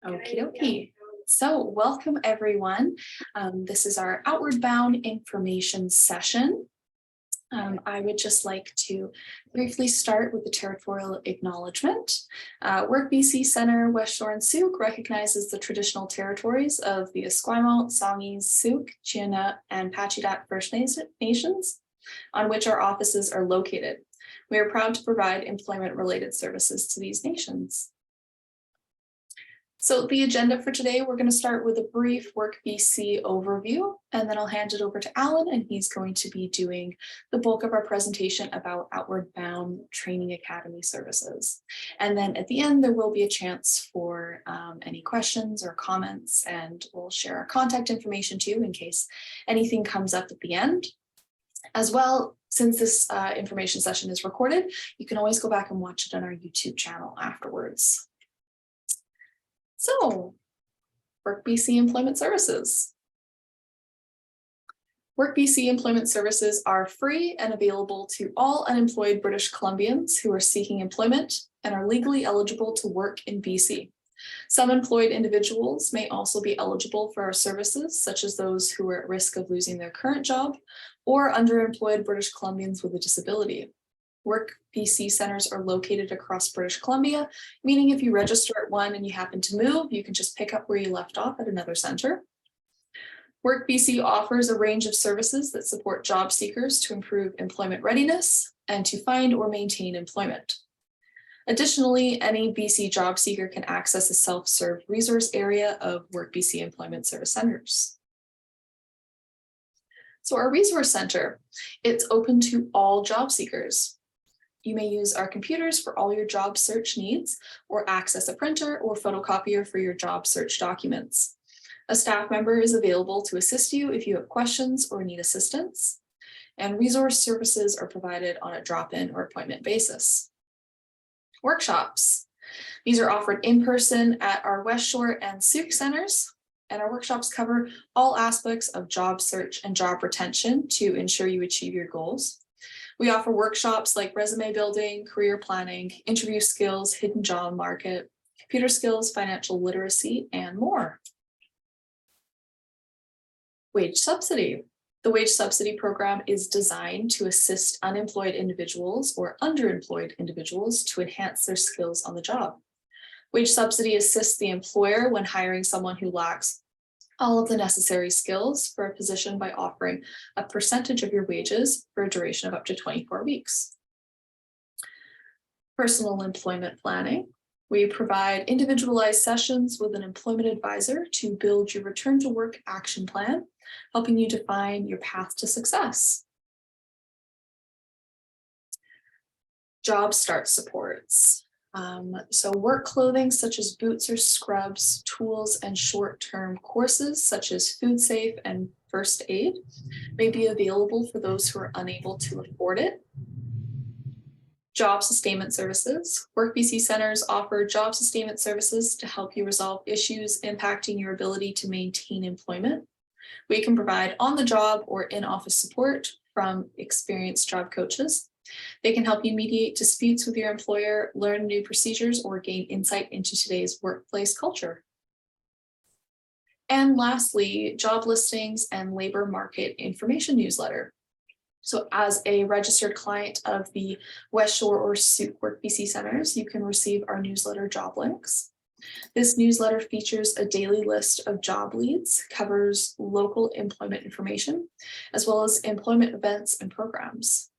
Okie dokie. So welcome everyone. This is our Outward Bound information session. I would just like to briefly start with the territorial acknowledgement. Work BC Centre, West Shore and Sooke recognizes the traditional territories of the Esquimalt, Songhees, Sooke, Chinook, and Pacheedaht First Nations, on which our offices are located. We are proud to provide employment-related services to these nations. So the agenda for today, we're going to start with a brief Work BC overview, and then I'll hand it over to Alan, and he's going to be doing the bulk of our presentation about Outward Bound Training Academy services. And then at the end, there will be a chance for any questions or comments, and we'll share our contact information too in case anything comes up at the end. As well, since this information session is recorded, you can always go back and watch it on our YouTube channel afterwards. So, Work BC Employment Services. Work BC Employment Services are free and available to all unemployed British Columbians who are seeking employment and are legally eligible to work in BC. Some employed individuals may also be eligible for our services, such as those who are at risk of losing their current job or underemployed British Columbians with a disability. Work BC centers are located across British Columbia, meaning if you register at one and you happen to move, you can just pick up where you left off at another center. Work BC offers a range of services that support job seekers to improve employment readiness and to find or maintain employment. Additionally, any BC job seeker can access a self-serve resource area of Work BC Employment Service Centers. So our resource center, it's open to all job seekers. You may use our computers for all your job search needs or access a printer or photocopier for your job search documents. A staff member is available to assist you if you have questions or need assistance. And resource services are provided on a drop-in or appointment basis. Workshops. These are offered in person at our West Shore and Sooke centers, and our workshops cover all aspects of job search and job retention to ensure you achieve your goals. We offer workshops like resume building, career planning, interview skills, hidden job market, computer skills, financial literacy, and more. Wage subsidy. The wage subsidy program is designed to assist unemployed individuals or underemployed individuals to enhance their skills on the job. Wage subsidy assists the employer when hiring someone who lacks all of the necessary skills for a position by offering a percentage of your wages for a duration of up to 24 weeks. Personal employment planning. We provide individualized sessions with an employment advisor to build your return to work action plan, helping you define your path to success. Job start supports. So work clothing such as boots or scrubs, tools, and short-term courses such as food safe and first aid may be available for those who are unable to afford it. Job sustainment services. Work BC centers offer job sustainment services to help you resolve issues impacting your ability to maintain employment. We can provide on-the-job or in-office support from experienced job coaches. They can help you mediate disputes with your employer, learn new procedures, or gain insight into today's workplace culture. And lastly, job listings and labor market information newsletter. So as a registered client of the West Shore or Sooke Work BC centers, you can receive our newsletter job links. This newsletter features a daily list of job leads, covers local employment information, as well as employment events and programs.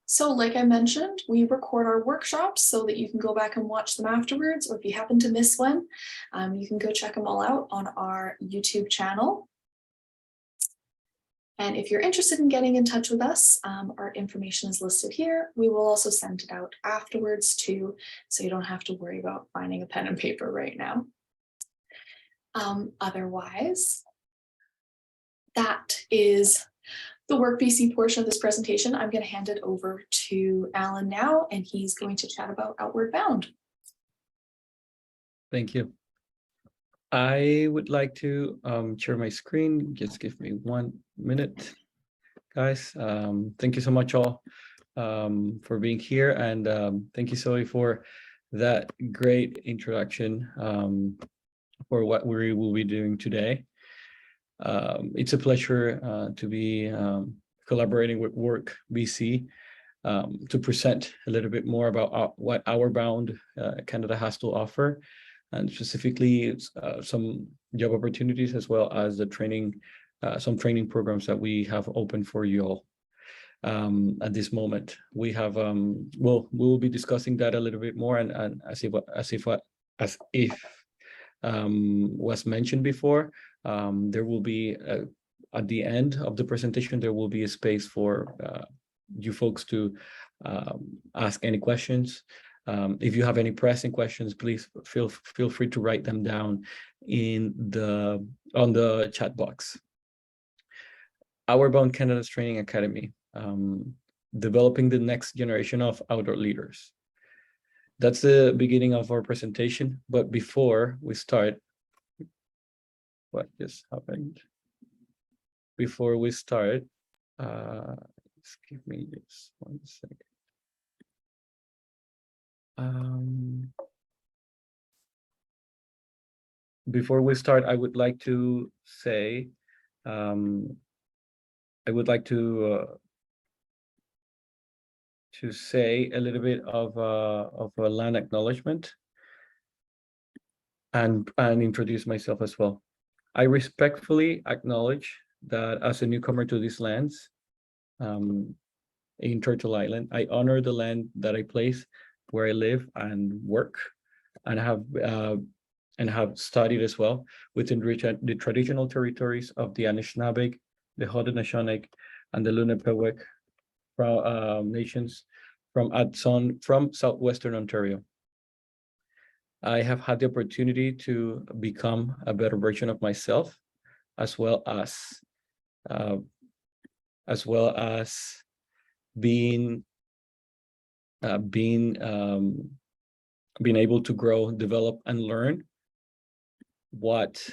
So like I mentioned, we record our workshops so that you can go back and watch them afterwards, or if you happen to miss one, you can go check them all out on our YouTube channel. And if you're interested in getting in touch with us, our information is listed here. We will also send it out afterwards too, so you don't have to worry about finding a pen and paper right now. Otherwise, that is the Work BC portion of this presentation. I'm going to hand it over to Alan now, and he's going to chat about Outward Bound. Thank you. I would like to share my screen. Just give me 1 minute, guys. Thank you so much all for being here, and thank you, Zoe, for that great introduction for what we will be doing today. It's a pleasure to be collaborating with Work BC to present a little bit more about what Hourbound Canada has to offer, and specifically some job opportunities, as well as the training, some training programs that we have open for you all. At this moment, we have we'll be discussing that a little bit more, and as if was mentioned before, there will be at the end of the presentation, there will be a space for you folks to ask any questions. If you have any pressing questions, please feel free to write them down on the chat box. Hourbound Canada's Training Academy, developing the next generation of outdoor leaders. That's the beginning of our presentation. But before we start, what just happened? Before we start, just give me just 1 second. Before we start, I would like to say, I would like to say a little bit of a land acknowledgement and introduce myself as well. I respectfully acknowledge that as a newcomer to these lands, in Turtle Island, I honor the land that I place where I live and work, and have studied as well within the traditional territories of the Anishinaabe, the Haudenosaunee, and the Lunapewek nations from southwestern Ontario. I have had the opportunity to become a better version of myself, as well as being able to grow, develop, and learn what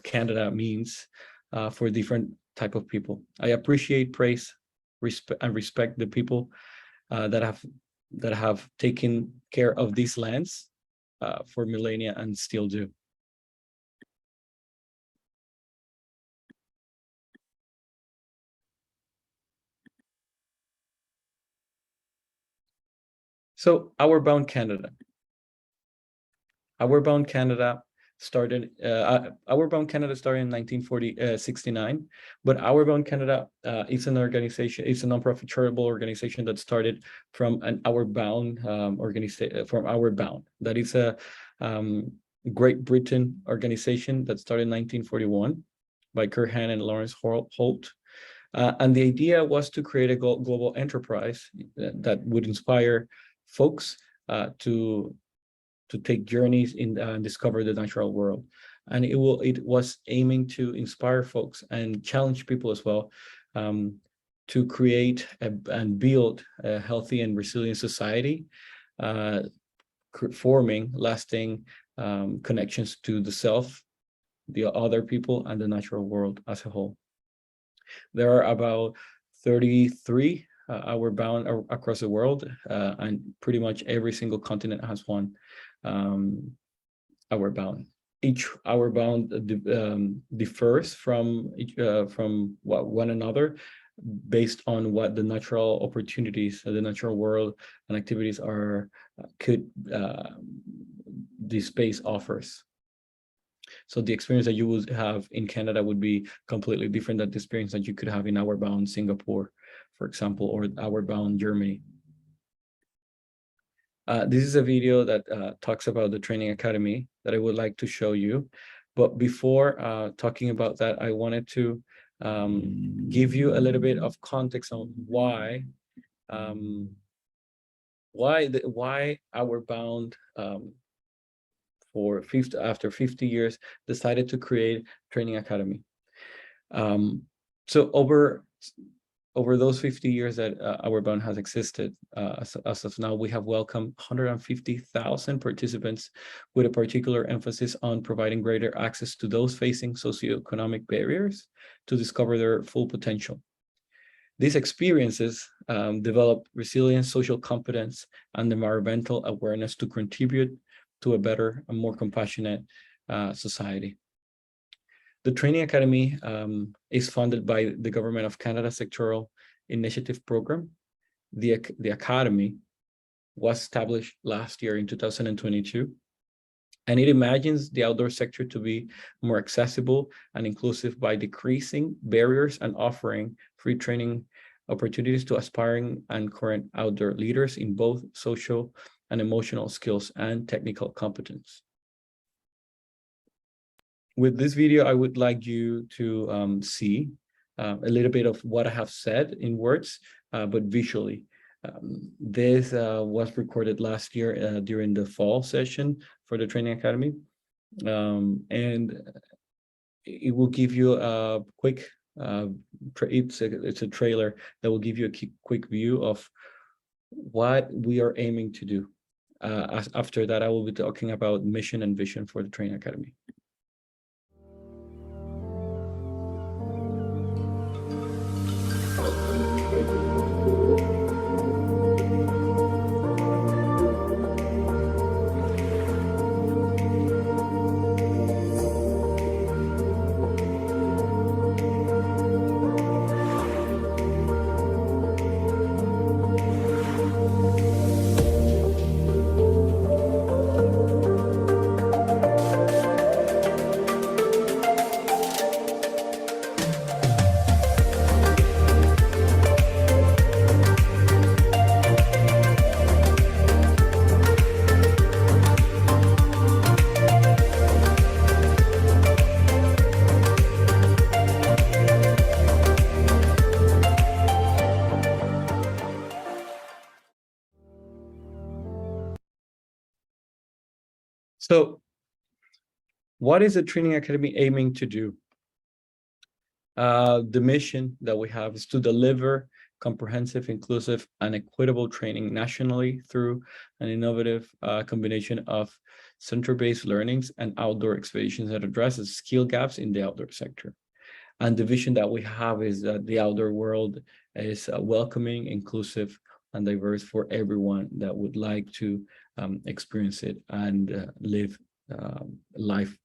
Canada means for different type of people. I appreciate, praise, respect the people that have taken care of these lands for millennia and still do. So Hourbound Canada. Hourbound Canada started in 1969, but Hourbound Canada is an organization, it's a nonprofit charitable organization that started from an Hourbound organization, from Hourbound. That is a Great Britain organization that started in 1941 by Curhan and Lawrence Holt. And the idea was to create a global enterprise that would inspire folks to take journeys in and discover the natural world. And it was aiming to inspire folks and challenge people as well, to create and build a healthy and resilient society, forming lasting connections to the self, the other people, and the natural world as a whole. There are about 33 Hourbound across the world, and pretty much every single continent has one Hourbound. Each Hourbound differs from one another based on what the natural opportunities, the natural world and activities this space offers. So the experience that you would have in Canada would be completely different than the experience that you could have in Hourbound Singapore, for example, or Hourbound Germany. This is a video that talks about the training academy that I would like to show you. But before talking about that, I wanted to give you a little bit of context on why Hourbound after 50 years decided to create training academy. So over those 50 years that Hourbound has existed, as of now, we have welcomed 150,000 participants, with a particular emphasis on providing greater access to those facing socioeconomic barriers to discover their full potential. These experiences develop resilience, social competence, and environmental awareness to contribute to a better and more compassionate society. The Training Academy is funded by the Government of Canada Sectoral Initiative Program. The Academy was established last year in 2022, and it imagines the outdoor sector to be more accessible and inclusive by decreasing barriers and offering free training opportunities to aspiring and current outdoor leaders in both social and emotional skills and technical competence. With this video, I would like you to see a little bit of what I have said in words, but visually. This was recorded last year during the fall session for the Training Academy, and it will give you a quick, it's a trailer that will give you a quick view of what we are aiming to do. After that, I will be talking about mission and vision for the Training Academy. So, what is the Training Academy aiming to do? The mission that we have is to deliver comprehensive, inclusive, and equitable training nationally through an innovative combination of center-based learnings and outdoor expeditions that addresses skill gaps in the outdoor sector. And the vision that we have is that the outdoor world is welcoming, inclusive, and diverse for everyone that would like to experience it and live life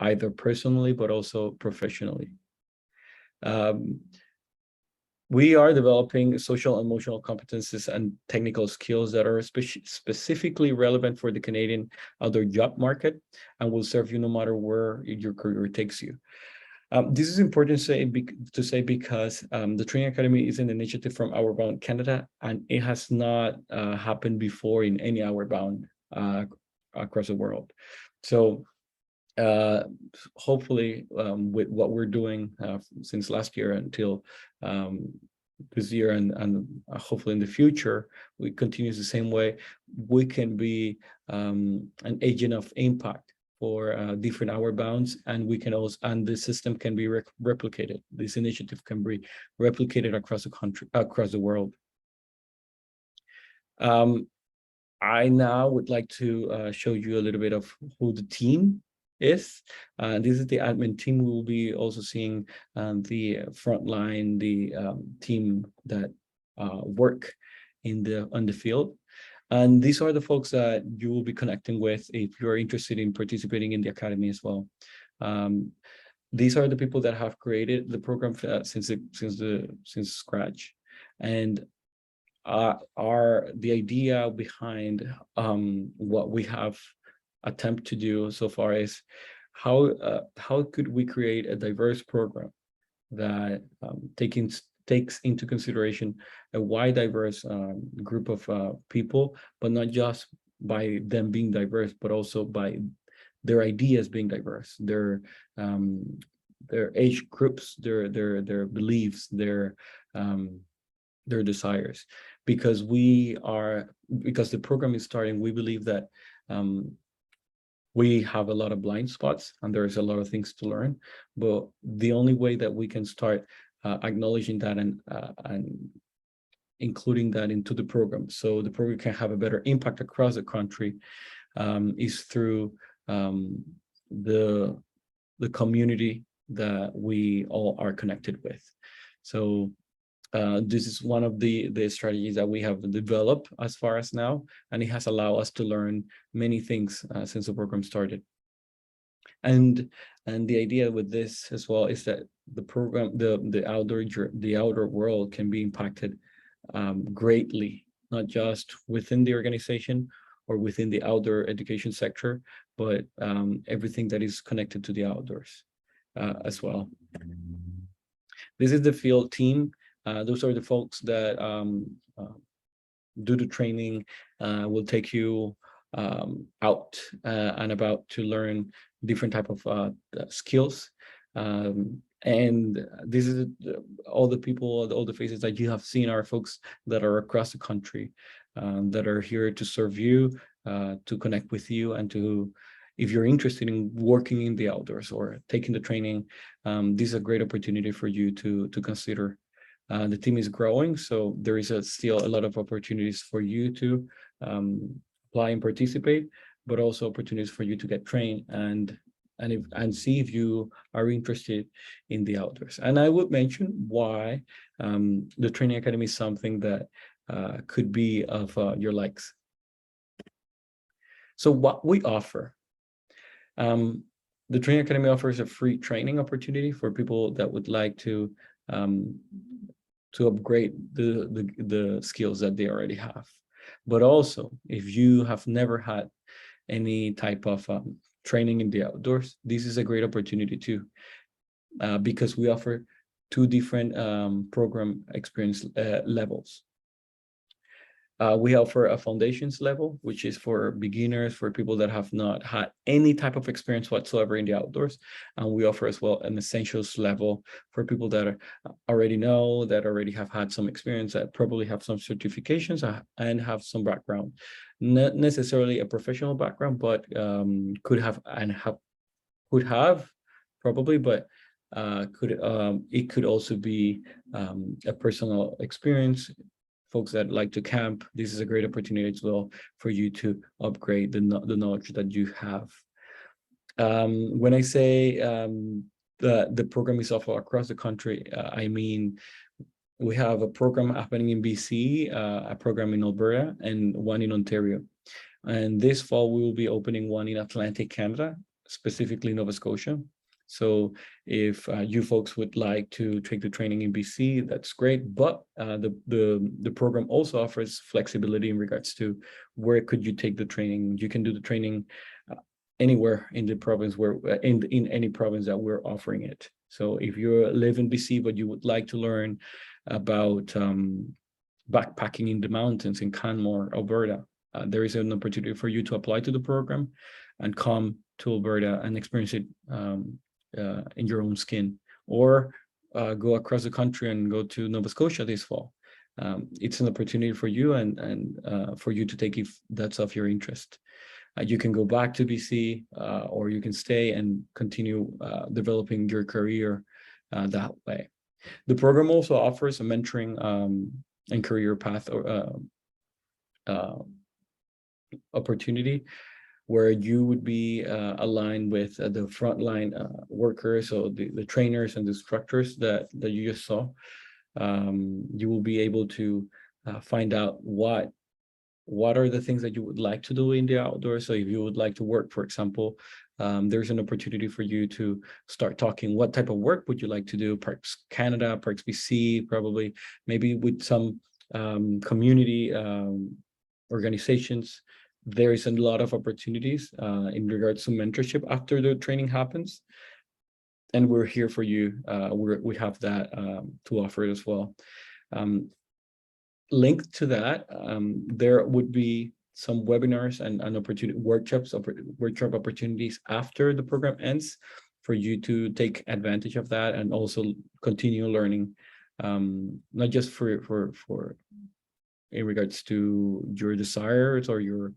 either personally but also professionally. We are developing social and emotional competencies and technical skills that are specifically relevant for the Canadian outdoor job market and will serve you no matter where your career takes you. This is important to say because the Training Academy is an initiative from Outward Bound Canada, and it has not happened before in any Outward Bound across the world. So hopefully with what we're doing since last year until this year and hopefully in the future, we continue the same way, we can be an agent of impact for different Outward Bounds, and we can also, and the system can be replicated. This initiative can be replicated across the country, across the world. I now would like to show you a little bit of who the team is. This is the admin team. We will be also seeing the front line, the team that work on the field. And these are the folks that you will be connecting with if you're interested in participating in the academy as well. These are the people that have created the program since scratch, and are the idea behind what we have attempted to do so far is how could we create a diverse program that takes into consideration a wide diverse group of people, but not just by them being diverse, but also by their ideas being diverse, their age groups, their beliefs, their desires. Because the program is starting, we believe that we have a lot of blind spots and there's a lot of things to learn, but the only way that we can start acknowledging that and including that into the program so the program can have a better impact across the country is through the community that we all are connected with. So this is one of the strategies that we have developed as far as now, and it has allowed us to learn many things since the program started. And the idea with this as well is that the program, the outer world can be impacted greatly, not just within the organization or within the outdoor education sector, but everything that is connected to the outdoors as well. This is the field team. Those are the folks that do the training, will take you out and about to learn different type of skills. And this is all the people, all the faces that you have seen are folks that are across the country, that are here to serve you, to connect with you, and to, if you're interested in working in the outdoors or taking the training, this is a great opportunity for you to consider. The team is growing, so there is still a lot of opportunities for you to apply and participate, but also opportunities for you to get trained and see if you are interested in the outdoors. And I would mention why the training academy is something that could be of your likes. So what we offer, the training academy offers a free training opportunity for people that would like to upgrade the skills that they already have. But also, if you have never had any type of training in the outdoors, this is a great opportunity too, because we offer two different program experience levels. We offer a foundations level, which is for beginners, for people that have not had any type of experience whatsoever in the outdoors. And we offer as well an essentials level for people that already know, that already have had some experience, that probably have some certifications and have some background. Not necessarily a professional background, but could have probably, but it could also be a personal experience. Folks that like to camp, this is a great opportunity as well for you to upgrade the knowledge that you have. When I say the program is offered across the country, I mean, we have a program happening in BC, a program in Alberta, and one in Ontario. And this fall, we will be opening one in Atlantic Canada, specifically Nova Scotia. So if you folks would like to take the training in BC, that's great. But the program also offers flexibility in regards to where could you take the training. You can do the training anywhere in the province, where in any province that we're offering it. So if you live in BC, but you would like to learn about backpacking in the mountains in Canmore, Alberta, there is an opportunity for you to apply to the program and come to Alberta and experience it in your own skin, or go across the country and go to Nova Scotia this fall. It's an opportunity for you and for you to take if that's of your interest. You can go back to BC, or you can stay and continue developing your career that way. The program also offers a mentoring and career path opportunity, where you would be aligned with the frontline workers, so the trainers and the instructors that you just saw. You will be able to find out what are the things that you would like to do in the outdoors. So if you would like to work, for example, there's an opportunity for you to start talking, what type of work would you like to do? Parks Canada, Parks BC, probably, maybe with some community organizations. There is a lot of opportunities in regards to mentorship after the training happens. And we're here for you. We have that to offer as well. Linked to that, there would be some webinars and workshop opportunities after the program ends for you to take advantage of that and also continue learning, not just for in regards to your desires or your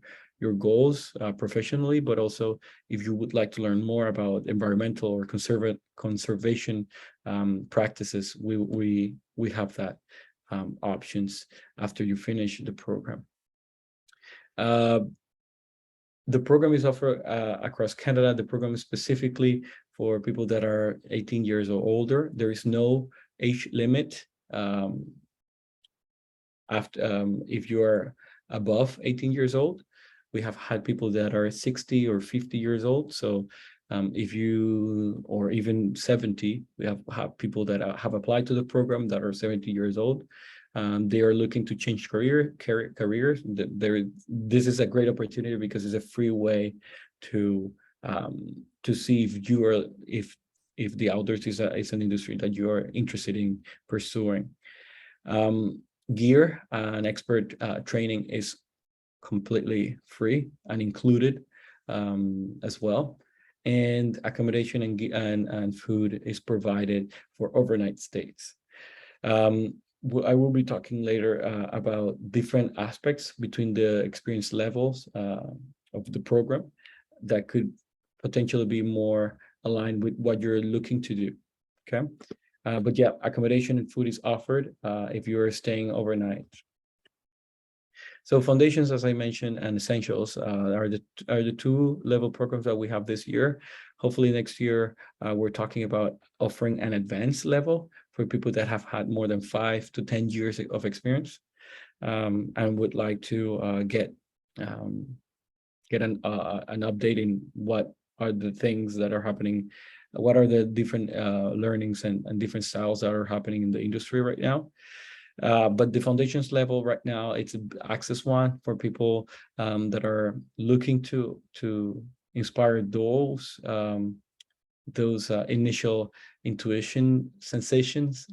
goals professionally, but also if you would like to learn more about environmental or conservation practices, we have that options after you finish the program. The program is offered across Canada. The program is specifically for people that are 18 years or older. There is no age limit. If you're above 18 years old, we have had people that are 60 or 50 years old. So if you, or even 70, we have people that have applied to the program that are 70 years old. They are looking to change careers. This is a great opportunity because it's a free way to see if the outdoors is an industry that you are interested in pursuing. Gear and expert training is completely free and included as well. And accommodation and food is provided for overnight stays. I will be talking later about different aspects between the experience levels of the program that could potentially be more aligned with what you're looking to do. Okay. But yeah, accommodation and food is offered if you're staying overnight. So foundations, as I mentioned, and essentials are the two-level programs that we have this year. Hopefully next year, we're talking about offering an advanced level for people that have had more than 5 to 10 years of experience and would like to get an update in what are the things that are happening, what are the different learnings and different styles that are happening in the industry right now. But the foundations level right now, it's an access one for people that are looking to inspire those initial intuition sensations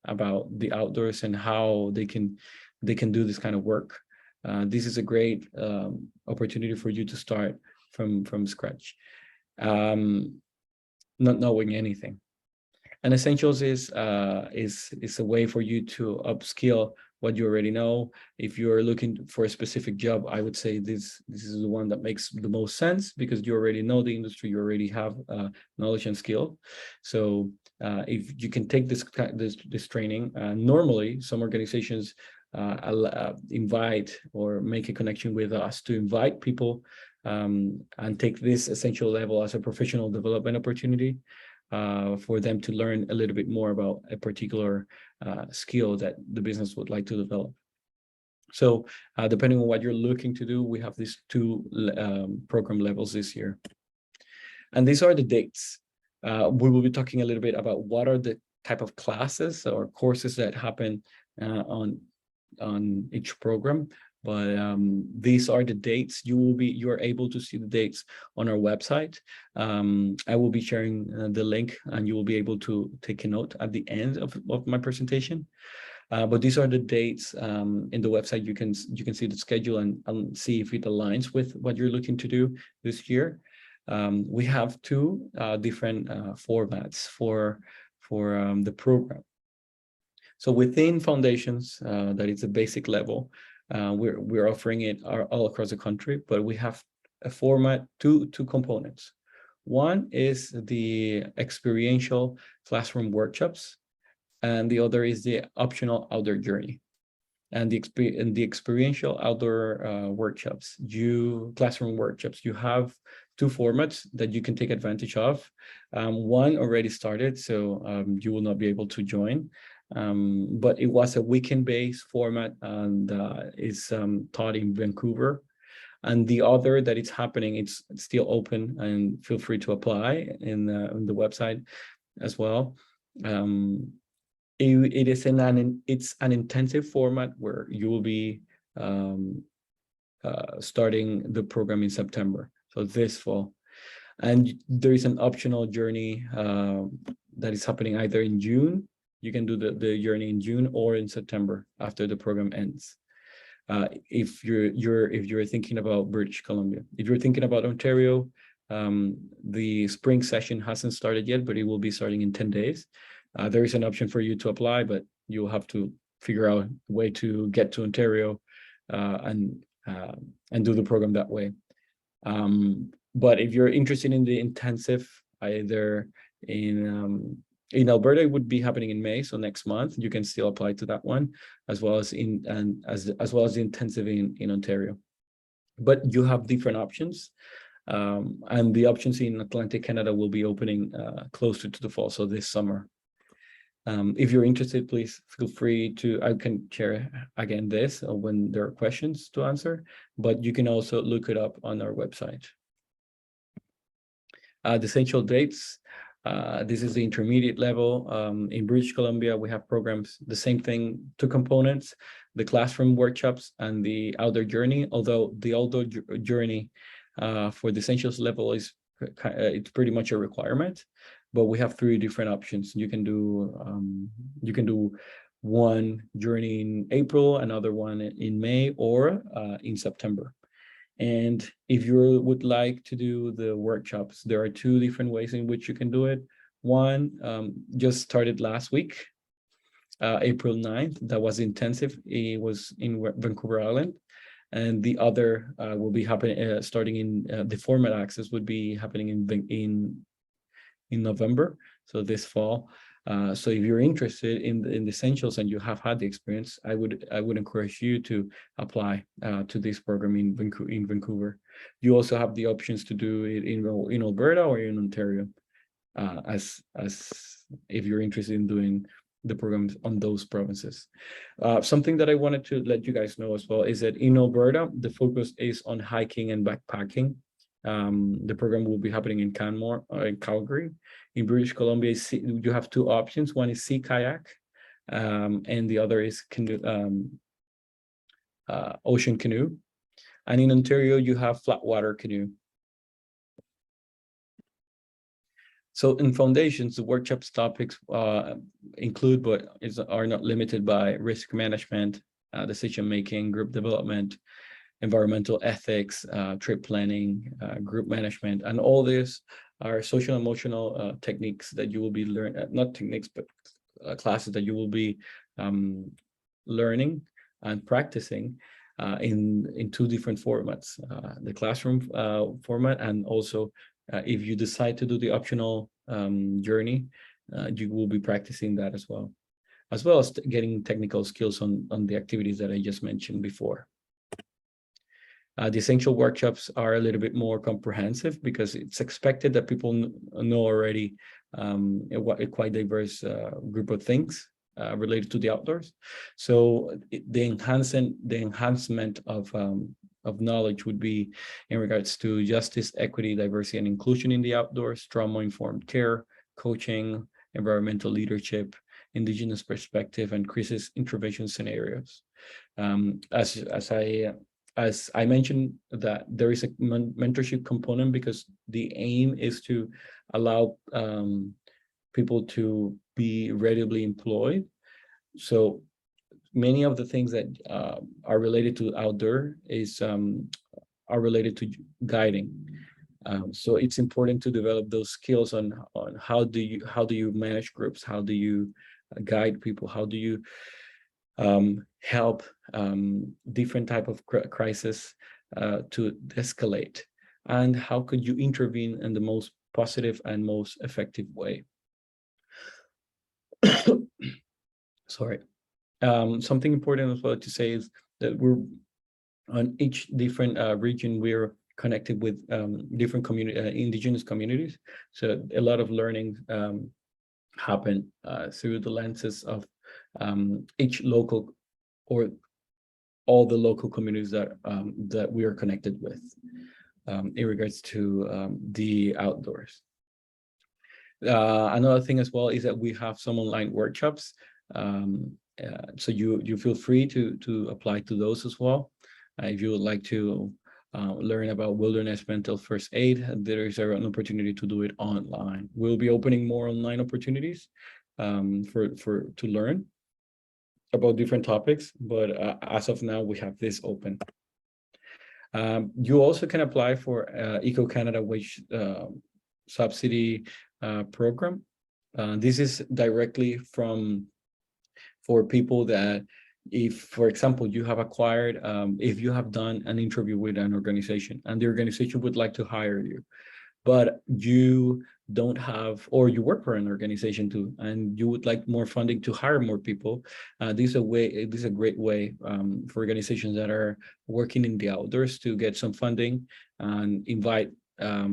about the outdoors and how they can do this kind of work. This is a great opportunity for you to start from scratch, not knowing anything. And essentials is a way for you to upskill what you already know. If you're looking for a specific job, I would say this is the one that makes the most sense because you already know the industry, you already have knowledge and skill. So if you can take this training, normally some organizations invite or make a connection with us to invite people and take this essential level as a professional development opportunity. For them to learn a little bit more about a particular skill that the business would like to develop. So depending on what you're looking to do, we have these two program levels this year. And these are the dates. We will be talking a little bit about what are the type of classes or courses that happen on each program. But these are the dates. You are able to see the dates on our website. I will be sharing the link, and you will be able to take a note at the end of my presentation. But these are the dates in the website. You can see the schedule and see if it aligns with what you're looking to do this year. We have two different formats for the program. So within foundations, that is a basic level. We're offering it all across the country, but we have a format, two components. One is the experiential classroom workshops, and the other is the optional outdoor journey. And the experiential outdoor workshops, classroom workshops, you have two formats that you can take advantage of. One already started, so you will not be able to join. But it was a weekend-based format and is taught in Vancouver. And the other that it's happening, it's still open, and feel free to apply in the website as well. It's an intensive format where you will be starting the program in September, so this fall. And there is an optional journey that is happening either in June. You can do the journey in June or in September after the program ends. If you're thinking about British Columbia, if you're thinking about Ontario, the spring session hasn't started yet, but it will be starting in 10 days. There is an option for you to apply, but you'll have to figure out a way to get to Ontario and do the program that way. But if you're interested in the intensive, either in Alberta, it would be happening in May, so next month. You can still apply to that one, as well as the intensive in Ontario. But you have different options, and the options in Atlantic Canada will be opening closer to the fall, so this summer. If you're interested, please feel free to, I can share again this when there are questions to answer, but you can also look it up on our website. The essential dates, this is the intermediate level. In British Columbia, we have programs, the same thing, 2 components, the classroom workshops and the outdoor journey, although the outdoor journey for the essentials level is it's pretty much a requirement, but we have 3 different options. You can do one journey in April, another one in May, or in September. And if you would like to do the workshops, there are 2 different ways in which you can do it. One just started last week, April 9th. That was intensive. It was in Vancouver Island. And the other will be happening starting in the format access would be happening in November, so this fall. So if you're interested in the essentials and you have had the experience, I would encourage you to apply to this program in Vancouver. You also have the options to do it in Alberta or in Ontario, as if you're interested in doing the programs on those provinces. Something that I wanted to let you guys know as well is that in Alberta, the focus is on hiking and backpacking. The program will be happening in Canmore, in Calgary. In British Columbia, you have 2 options. One is sea kayak, and the other is canoe, ocean canoe. And in Ontario, you have flat water canoe. So in foundations, the workshops topics include, but are not limited by risk management, decision-making, group development, environmental ethics, trip planning, group management, and all this are social emotional techniques that you will be learning, not techniques, but classes that you will be learning and practicing in 2 different formats, the classroom format, and also if you decide to do the optional journey, you will be practicing that as well as getting technical skills on the activities that I just mentioned before. The essential workshops are a little bit more comprehensive because it's expected that people know already a quite diverse group of things related to the outdoors. So the enhancement of knowledge would be in regards to justice, equity, diversity, and inclusion in the outdoors, trauma-informed care, coaching, environmental leadership, indigenous perspective, and crisis intervention scenarios. As I mentioned, that there is a mentorship component because the aim is to allow people to be readily employed. So many of the things that are related to outdoor are related to guiding. So it's important to develop those skills on how do you manage groups, how do you guide people, how do you help different type of crisis to escalate, and how could you intervene in the most positive and most effective way. Sorry. Something important as well to say is that we're on each different region, we're connected with different indigenous communities. So a lot of learning happen through the lenses of each local or all the local communities that we are connected with in regards to the outdoors. Another thing as well is that we have some online workshops. So you feel free to apply to those as well. If you would like to learn about wilderness mental first aid, there is an opportunity to do it online. We'll be opening more online opportunities to learn about different topics, but as of now, we have this open. You also can apply for Eco Canada wage subsidy program. This is directly for people that, if, for example, you have acquired, if you have done an interview with an organization and the organization would like to hire you, but you don't have, or you work for an organization too, and you would like more funding to hire more people, this is a great way for organizations that are working in the outdoors to get some funding and invite a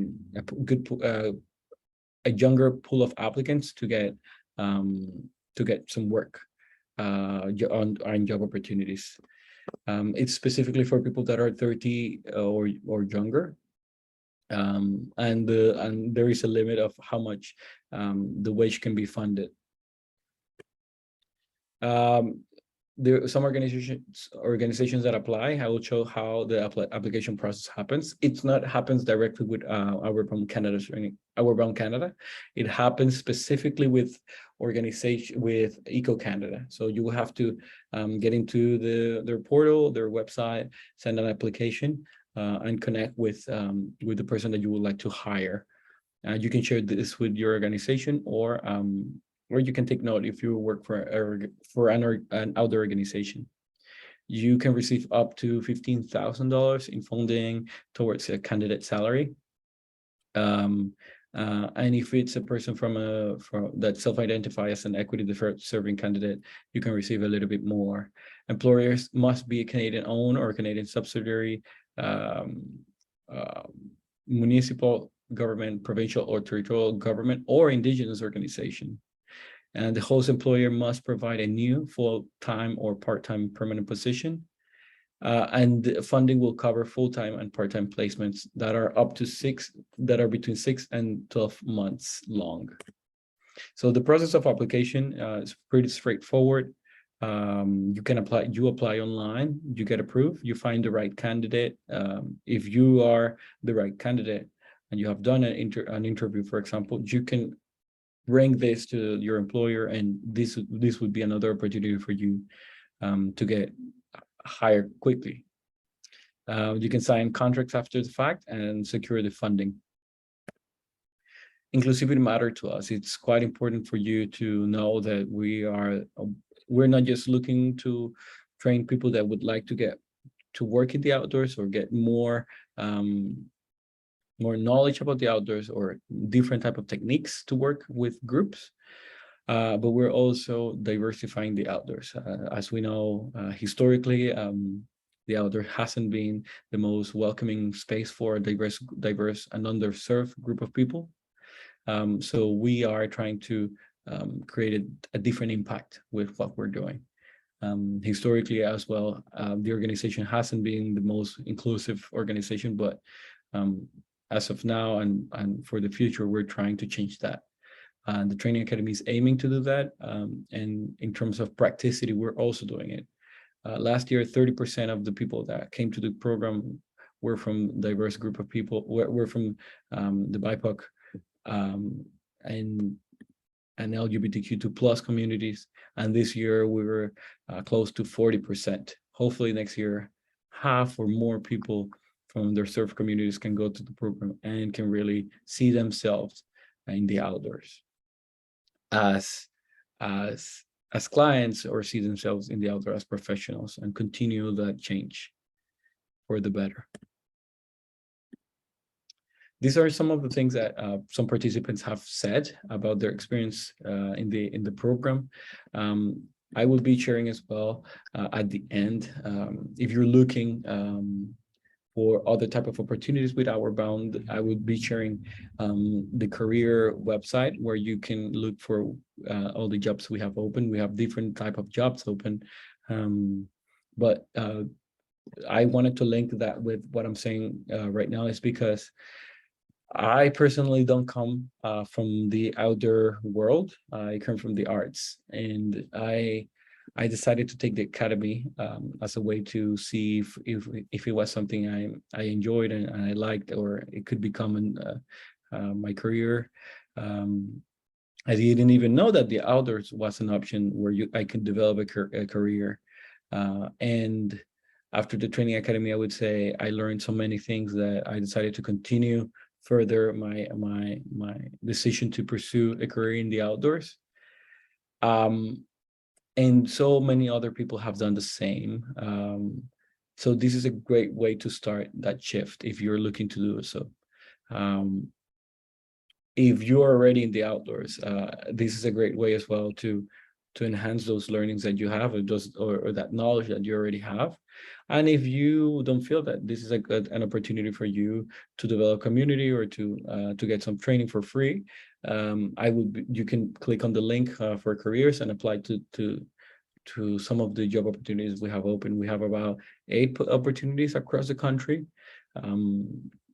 younger pool of applicants to get to get some work on job opportunities. It's specifically for people that are 30 or younger. And there is a limit of how much the wage can be funded. There are some organizations that apply. I will show how the application process happens. It's not happens directly with Outbound Canada. It happens specifically with organization with Eco Canada. So you will have to get into their portal, their website, send an application, and connect with the person that you would like to hire. You can share this with your organization, or you can take note if you work for an outdoor organization. You can receive up to $15,000 in funding towards a candidate salary. And if it's a person from that self-identify as an equity deferred serving candidate, you can receive a little bit more. Employers must be a Canadian owned or Canadian subsidiary, municipal government, provincial or territorial government, or Indigenous organization. And the host employer must provide a new full-time or part-time permanent position. And the funding will cover full-time and part-time placements that are between 6 and 12 months long. So the process of application is pretty straightforward. You apply online, you get approved, you find the right candidate. If you are the right candidate and you have done an interview, for example, you can bring this to your employer, and this would be another opportunity for you to get hired quickly. You can sign contracts after the fact and secure the funding. Inclusivity matters to us. It's quite important for you to know that we're not just looking to train people that would like to get to work in the outdoors or get more knowledge about the outdoors or different type of techniques to work with groups. But we're also diversifying the outdoors. As we know, historically, the outdoor hasn't been the most welcoming space for a diverse and underserved group of people. So we are trying to create a different impact with what we're doing. Historically as well, the organization hasn't been the most inclusive organization, but as of now and for the future, we're trying to change that. The training academy is aiming to do that. And in terms of practicity, we're also doing it. Last year, 30% of the people that came to the program were from diverse group of people. We're from the BIPOC and LGBTQ2 plus communities. And this year we were close to 40%. Hopefully next year, half or more people from their served communities can go to the program and can really see themselves in the outdoors as clients, or see themselves in the outdoors as professionals, and continue that change for the better. These are some of the things that some participants have said about their experience in the program. I will be sharing as well at the end. If you're looking for other type of opportunities with Outbound, I would be sharing the career website where you can look for all the jobs we have open. We have different type of jobs open, but I wanted to link that with what I'm saying right now, is because I personally don't come from the outdoor world. I come from the arts, and I decided to take the academy as a way to see if it was something I enjoyed and I liked, or it could become my career. I didn't even know that the outdoors was an option where I could develop a career. And after the training academy, I would say I learned so many things that I decided to continue further my decision to pursue a career in the outdoors. And so many other people have done the same. So this is a great way to start that shift if you're looking to do so. If you're already in the outdoors, this is a great way as well to to enhance those learnings that you have, or that knowledge that you already have. And if you don't feel that this is an opportunity for you to develop community or to get some training for free, you can click on the link for careers and apply to some of the job opportunities we have open. We have about 8 opportunities across the country.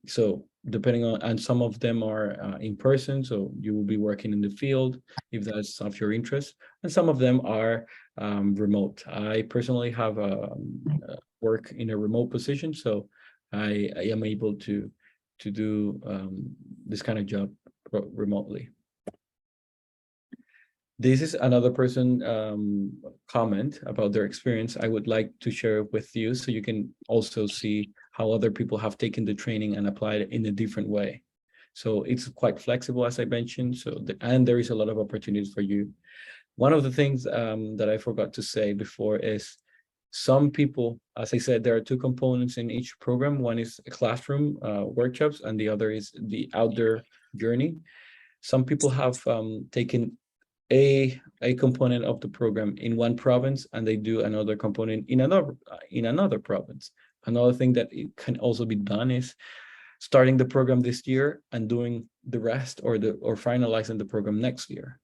So depending on, and some of them are in person, so you will be working in the field if that's of your interest, and some of them are remote. I personally have work in a remote position, so I am able to do this kind of job remotely. This is another person comment about their experience. I would like to share it with you so you can also see how other people have taken the training and applied it in a different way. So it's quite flexible, as I mentioned. And there is a lot of opportunities for you. One of the things that I forgot to say before is some people, as I said, there are 2 components in each program. One is classroom workshops, and the other is the outdoor journey. Some people have taken a component of the program in one province, and they do another component in another province. Another thing that it can also be done is starting the program this year and doing the rest, or finalizing the program next year.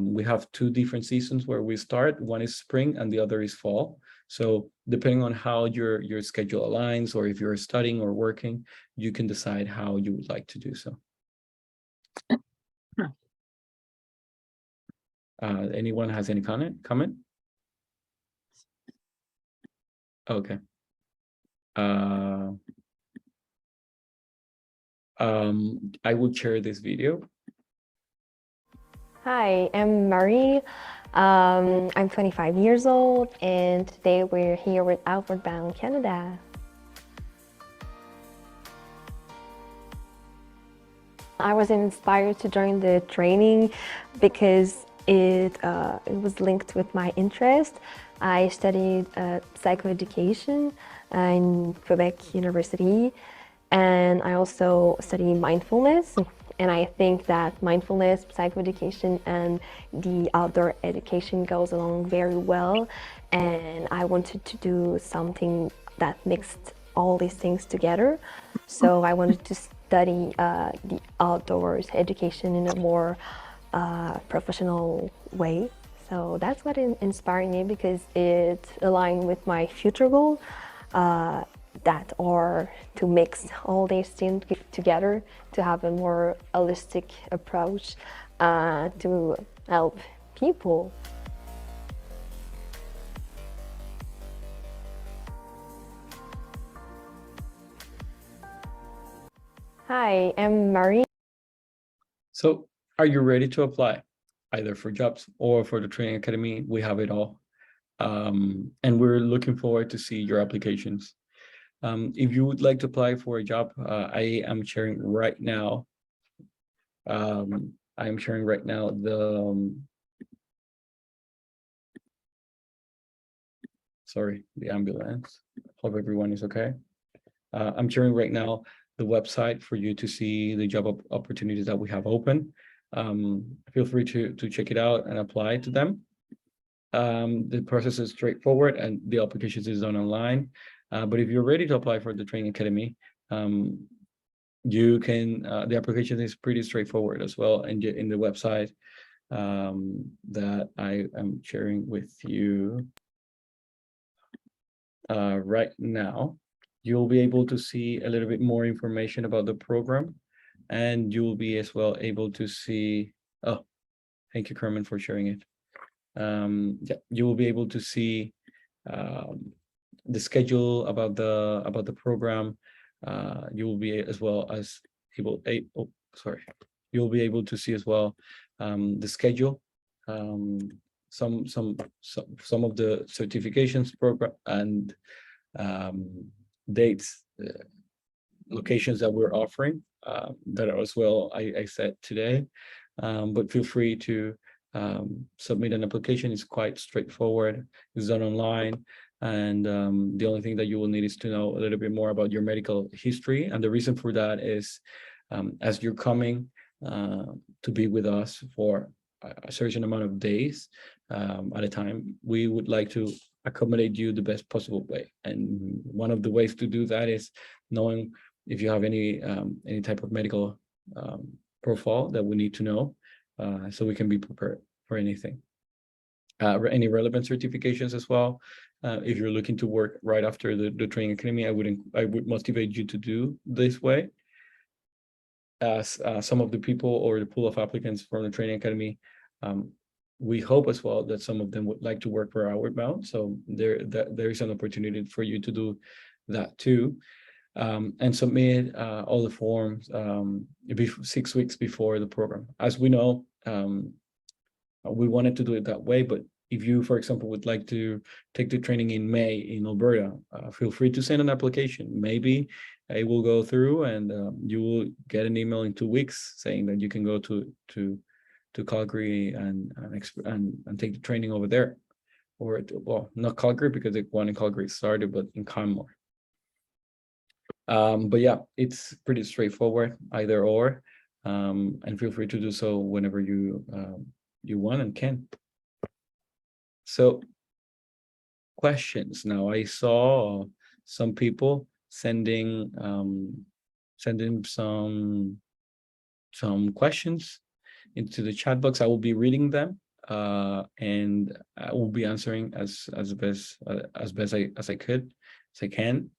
We have 2 different seasons where we start. One is spring and the other is fall. So depending on how your schedule aligns, or if you're studying or working, you can decide how you would like to do so. Anyone has any comment? Okay. I will share this video. Hi, I'm Marie. I'm 25 years old, and today we're here with Outward Bound Canada. I was inspired to join the training because it was linked with my interest. I studied psychoeducation in Quebec University, and I also study mindfulness. And I think that mindfulness, psychoeducation, and the outdoor education goes along very well. And I wanted to do something that mixed all these things together. So I wanted to study the outdoors education in a more professional way. So that's what inspired me, because it aligned with my future goal, that are to mix all these things together to have a more holistic approach to help people. Hi, I'm Marie. So are you ready to apply either for jobs or for the training academy? We have it all. And we're looking forward to see your applications. If you would like to apply for a job, I am sharing right now. I am sharing right now the ambulance. Hope everyone is okay. I'm sharing right now the website for you to see the job opportunities that we have open. Feel free to check it out and apply to them. The process is straightforward and the applications is done online. But if you're ready to apply for the training academy, you can, the application is pretty straightforward as well. And in the website that I am sharing with you right now, you'll be able to see a little bit more information about the program, and you'll be as well able to see, oh, thank you, Carmen, for sharing it. Yeah, you will be able to see the schedule about the program. You will be as well as able, you'll be able to see as well the schedule, some of the certifications program and dates, locations that we're offering that are as well I said today. But feel free to submit an application. It's quite straightforward. It's done online, and the only thing that you will need is to know a little bit more about your medical history. And the reason for that is as you're coming to be with us for a certain amount of days at a time, we would like to accommodate you the best possible way. And one of the ways to do that is knowing if you have any type of medical profile that we need to know, so we can be prepared for anything. Any relevant certifications as well. If you're looking to work right after the training academy, I would motivate you to do this way, as some of the people or the pool of applicants from the training academy, we hope as well that some of them would like to work for Outward. So there is an opportunity for you to do that too, and submit all the forms 6 weeks before the program. As we know, we wanted to do it that way, but if you, for example, would like to take the training in May in Alberta, feel free to send an application. Maybe it will go through, and you will get an email in 2 weeks saying that you can go to Calgary and take the training over there, or well, not Calgary because the one in Calgary started, but in Canmore. But yeah, it's pretty straightforward, either or, and feel free to do so whenever you want and can. So, questions. Now, I saw some people sending some questions into the chat box. I will be reading them, and I will be answering as best as I can.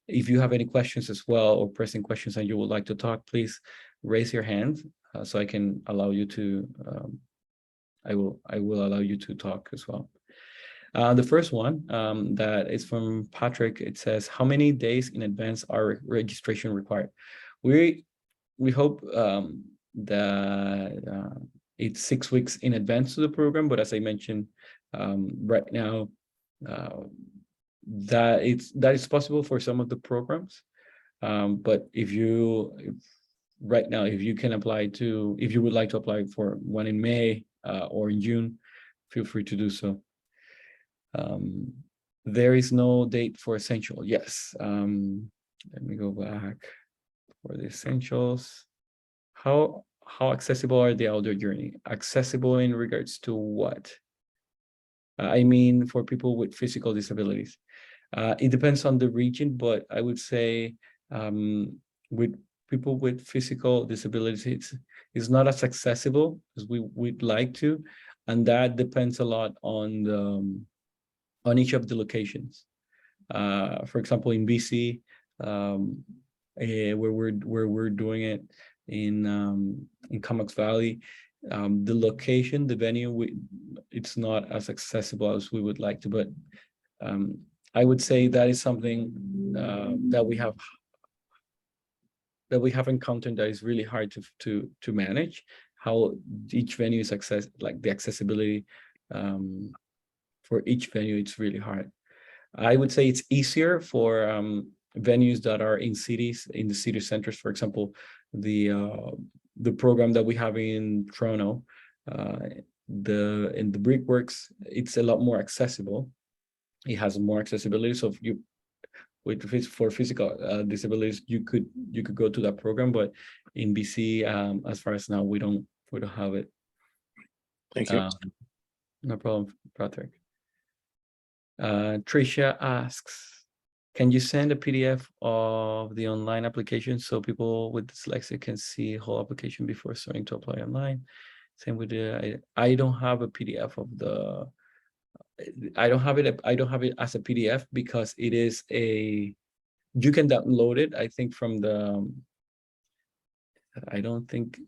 If you have any questions as well, or pressing questions and you would like to talk, please raise your hand so I can allow you to. I will allow you to talk as well. The first one that is from Patrick. It says, how many days in advance are registration required? We hope that it's 6 weeks in advance to the program, but as I mentioned, right now, that is possible for some of the programs. But if you can apply to, if you would like to apply for one in May or in June, feel free to do so. There is no date for essential. Yes. Let me go back for the essentials. How accessible are the outdoor journey? Accessible in regards to what? I mean, for people with physical disabilities. It depends on the region, but I would say with people with physical disabilities, it's not as accessible as we'd like to, and that depends a lot on each of the locations. For example, in BC, where we're doing it in Comox Valley, the location, the venue, it's not as accessible as we would like to, but I would say that is something that we have encountered that is really hard to manage. How each venue is the accessibility for each venue, it's really hard. I would say it's easier for venues that are in cities, in the city centers. For example, the program that we have in Toronto, in the Brickworks, it's a lot more accessible. It has more accessibility. So if for physical disabilities, you could go to that program. But in BC, as far as now, we don't have it. Thank you. No problem, Patrick. Tricia asks, can you send a PDF of the online application so people with dyslexia can see whole application before starting to apply online? Same with I don't have a PDF of the. I don't have it as a PDF because it is you can download it, I think, from the. I don't think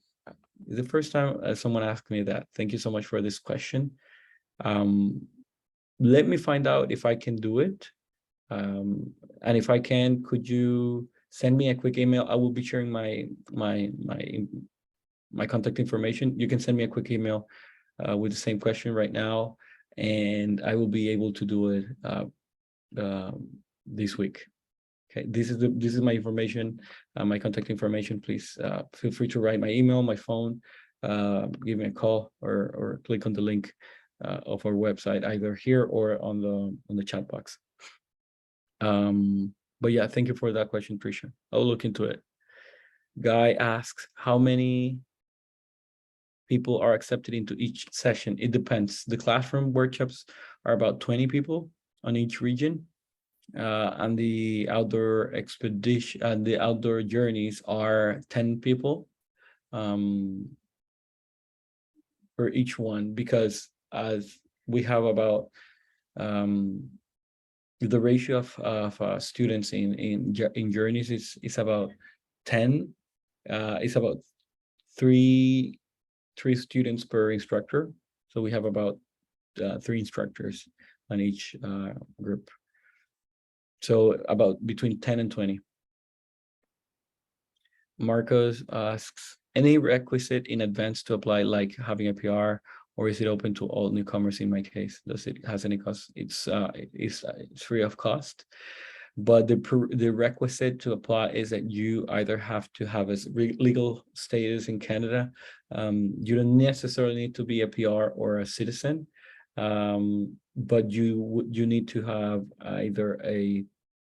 the first time someone asked me that. Thank you so much for this question. Let me find out if I can do it. And if I can, could you send me a quick email? I will be sharing my contact information. You can send me a quick email with the same question right now, and I will be able to do it this week. Okay, this is my information, my contact information. Please feel free to write my email, my phone, give me a call, or click on the link of our website, either here or on the chat box. But yeah, thank you for that question, Tricia. I'll look into it. Guy asks, how many people are accepted into each session. It depends. The classroom workshops are about 20 people on each region. And the outdoor expedition and the outdoor journeys are 10 people for each one, because as we have about the ratio of students in journeys is about 10. It's about three students per instructor. So we have about 3 instructors on each group. So about between 10 and 20. Marcos asks, any requisite in advance to apply, like having a PR, or is it open to all newcomers in my case? Does it has any cost? It's free of cost. But the requisite to apply is that you either have to have a legal status in Canada. You don't necessarily need to be a PR or a citizen, but you need to have either a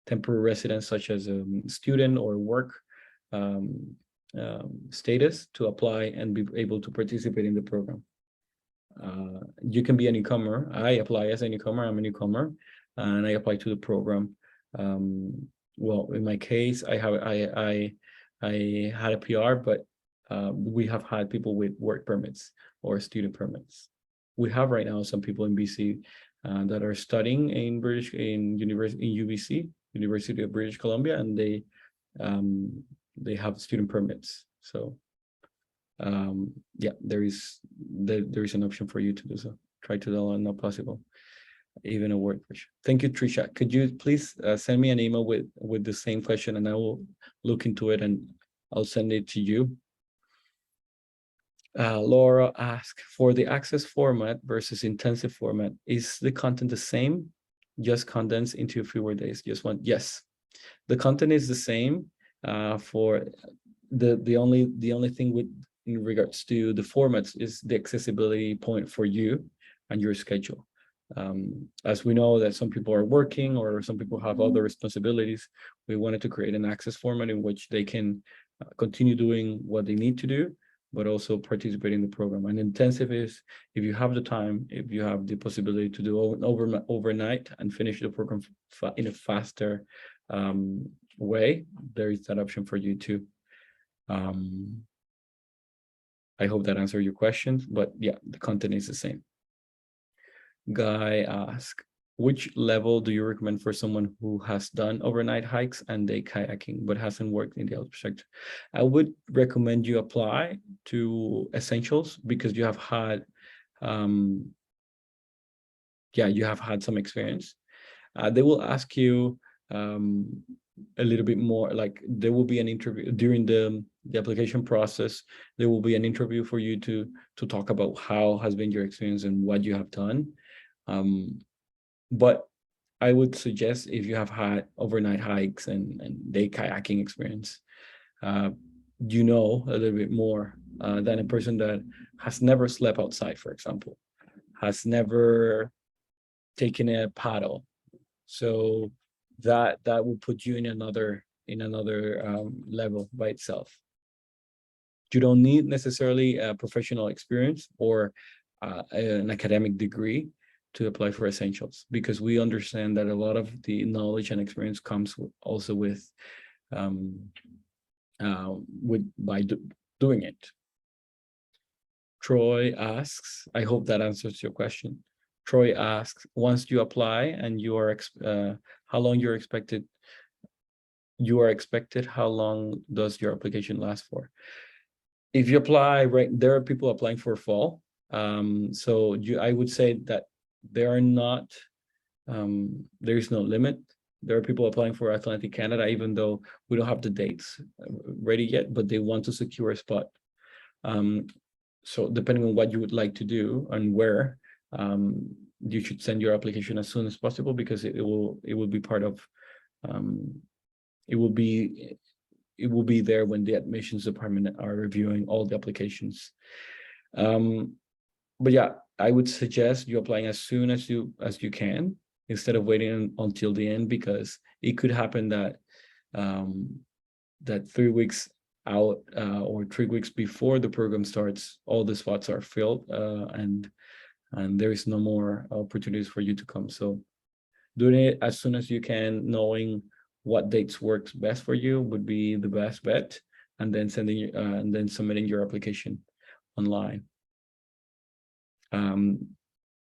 temporary residence, such as a student or work status, to apply and be able to participate in the program. You can be a newcomer. I apply as a newcomer. I'm a newcomer, and I apply to the program. Well, in my case, I had a PR, but we have had people with work permits or student permits. We have right now some people in BC that are studying in UBC, University of British Columbia, and they have student permits. So yeah, there is an option for you to do so. Try to download, not possible, even a word version. Thank you, Trisha. Could you please send me an email with the same question, and I will look into it and I'll send it to you. Laura asked, for the access format versus intensive format, is the content the same, just condensed into fewer days? Just one. Yes, the content is the same. For the only thing with in regards to the formats is the accessibility point for you and your schedule. As we know that some people are working or some people have other responsibilities, we wanted to create an access format in which they can continue doing what they need to do, but also participate in the program. And intensive is if you have the time, if you have the possibility to do overnight and finish the program in a faster way, there is that option for you too. I hope that answered your questions, but yeah, the content is the same. Guy asked, which level do you recommend for someone who has done overnight hikes and day kayaking but hasn't worked in the outdoor sector? I would recommend you apply to essentials, because you have had you have had some experience. They will ask you a little bit more, like there will be an interview during the application process. There will be an interview for you to talk about how has been your experience and what you have done. But I would suggest, if you have had overnight hikes and day kayaking experience, you know a little bit more than a person that has never slept outside, for example, has never taken a paddle. So that will put you in another level by itself. You don't need necessarily a professional experience or an academic degree to apply for essentials, because we understand that a lot of the knowledge and experience comes also with doing it. Troy asks, I hope that answers your question. Troy asks, once you apply and you are how long you're expected, how long does your application last for? If you apply, right, there are people applying for fall. So I would say that there is no limit. There are people applying for Atlantic Canada, even though we don't have the dates ready yet, but they want to secure a spot. So depending on what you would like to do and where, you should send your application as soon as possible, because it will be part of, it will be there when the admissions department are reviewing all the applications. But yeah, I would suggest you applying as soon as you can, instead of waiting until the end, because it could happen that that 3 weeks out or 3 weeks before the program starts, all the spots are filled, and there is no more opportunities for you to come. So doing it as soon as you can, knowing what dates works best for you would be the best bet, and then submitting your application online.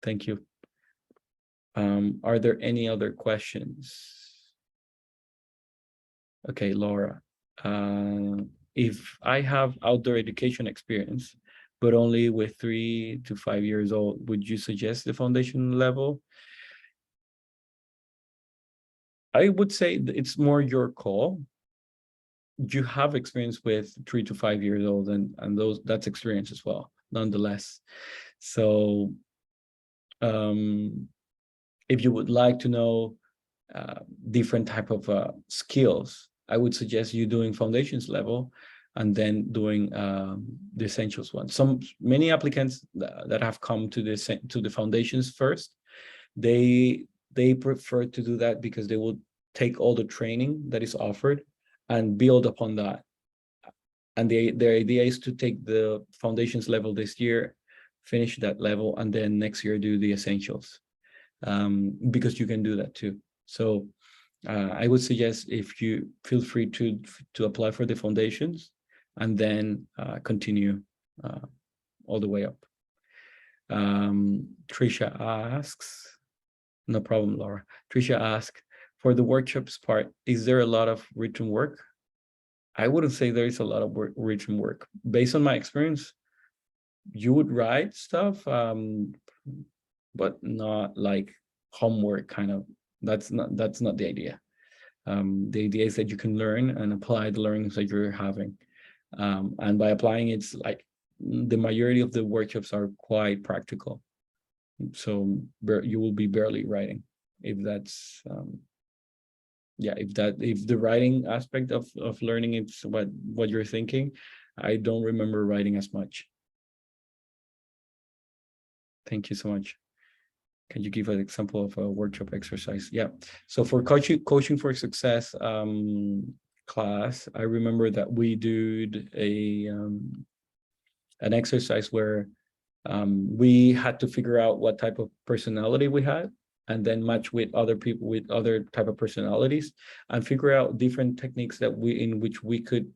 Thank you. Are there any other questions? Okay, Laura. If I have outdoor education experience, but only with 3 to 5 years old, would you suggest the foundation level? I would say it's more your call. You have experience with 3 to 5 years old, and that's experience as well, nonetheless. So if you would like to know different type of skills, I would suggest you doing foundations level and then doing the essentials one. Many applicants that have come to the foundations first, they prefer to do that because they will take all the training that is offered and build upon that. And their idea is to take the foundations level this year, finish that level, and then next year do the essentials, because you can do that too. So I would suggest, if you feel free to apply for the foundations and then continue all the way up. Trisha asks, no problem, Laura. Trisha asks, for the workshops part, is there a lot of written work? I wouldn't say there is a lot of written work. Based on my experience, you would write stuff, but not like homework kind of. That's not the idea. The idea is that you can learn and apply the learnings that you're having. And by applying, it's like the majority of the workshops are quite practical. So you will be barely writing, if that's if the writing aspect of learning is what you're thinking. I don't remember writing as much. Thank you so much. Can you give an example of a workshop exercise? Yeah. So for coaching for success class, I remember that we did an exercise where we had to figure out what type of personality we had, and then match with other people with other type of personalities, and figure out different techniques in which we could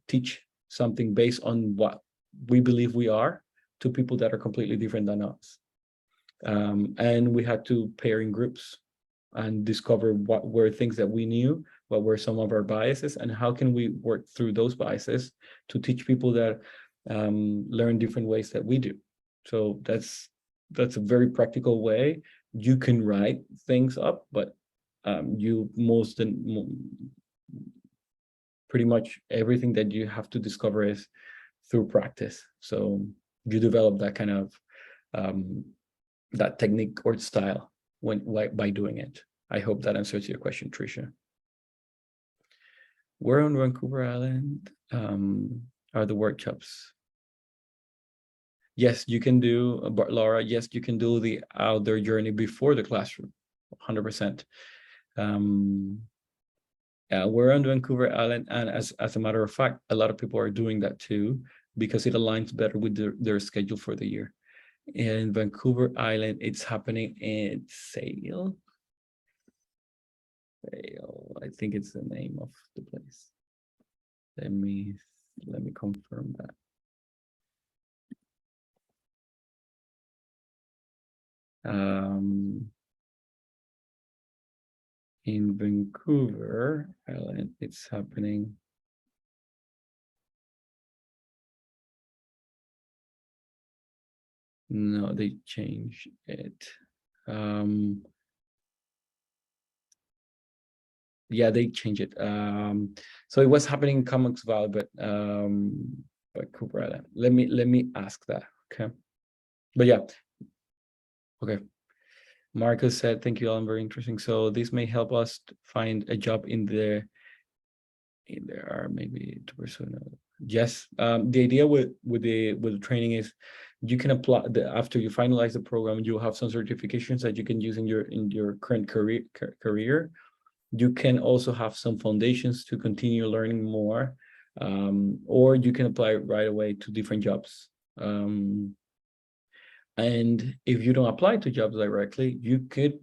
teach something based on what we believe we are to people that are completely different than us. And we had to pair in groups and discover what were things that we knew, what were some of our biases, and how can we work through those biases to teach people that learn different ways that we do. So that's a very practical way. You can write things up, but pretty much everything that you have to discover is through practice. So you develop that kind of that technique or style by doing it. I hope that answers your question, Tricia. Where on Vancouver Island are the workshops? Yes, you can do, Laura, yes, you can do the outdoor journey before the classroom, 100%. We're on Vancouver Island, and as a matter of fact, a lot of people are doing that too, because it aligns better with their schedule for the year. In Vancouver Island, it's happening in Sale. I think it's the name of the place. Let me confirm that. In Vancouver Island, it's happening. No, they changed it. Yeah, they changed it. So it was happening in Comox Valley, but Vancouver Island. Let me ask that. Okay. But yeah. Okay. Marcus said, thank you, Alan, very interesting. So this may help us find a job in there are maybe 2%. Yes. The idea with the training is you can apply after you finalize the program, you'll have some certifications that you can use in your current career. You can also have some foundations to continue learning more or you can apply right away to different jobs. And if you don't apply to jobs directly, you could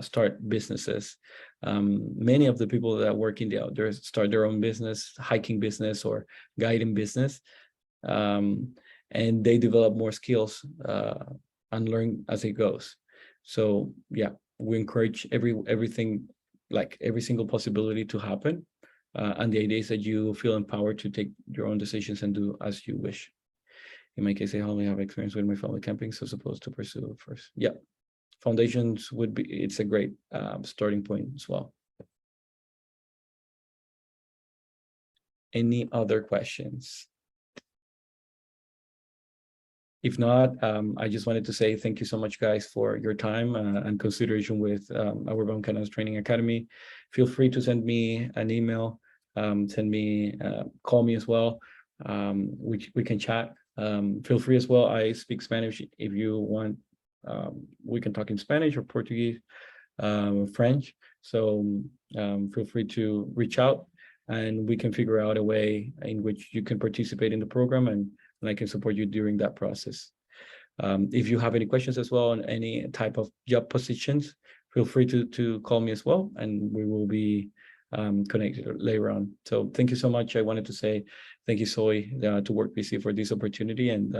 start businesses. Many of the people that work in the outdoors start their own business, hiking business or guiding business, and they develop more skills and learn as it goes. So yeah, we encourage everything, like every single possibility to happen. And the idea is that you feel empowered to take your own decisions and do as you wish. In my case, I only have experience with my family camping, so supposed to pursue it first. Yeah, foundations would be, it's a great starting point as well. Any other questions? If not, I just wanted to say thank you so much, guys, for your time and consideration with our Bound Canoes Training Academy. Feel free to send me an email, call me as well. We can chat. Feel free as well. I speak Spanish if you want. We can talk in Spanish or Portuguese, French. So feel free to reach out and we can figure out a way in which you can participate in the program and I can support you during that process. If you have any questions as well on any type of job positions, feel free to call me as well, and we will be connected later on. So thank you so much. I wanted to say thank you, Zoe, to Work BC for this opportunity, and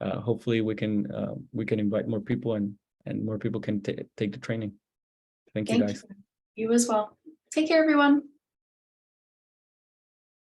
hopefully we can invite more people and more people can take the training. Thank you, guys. You as well. Take care, everyone.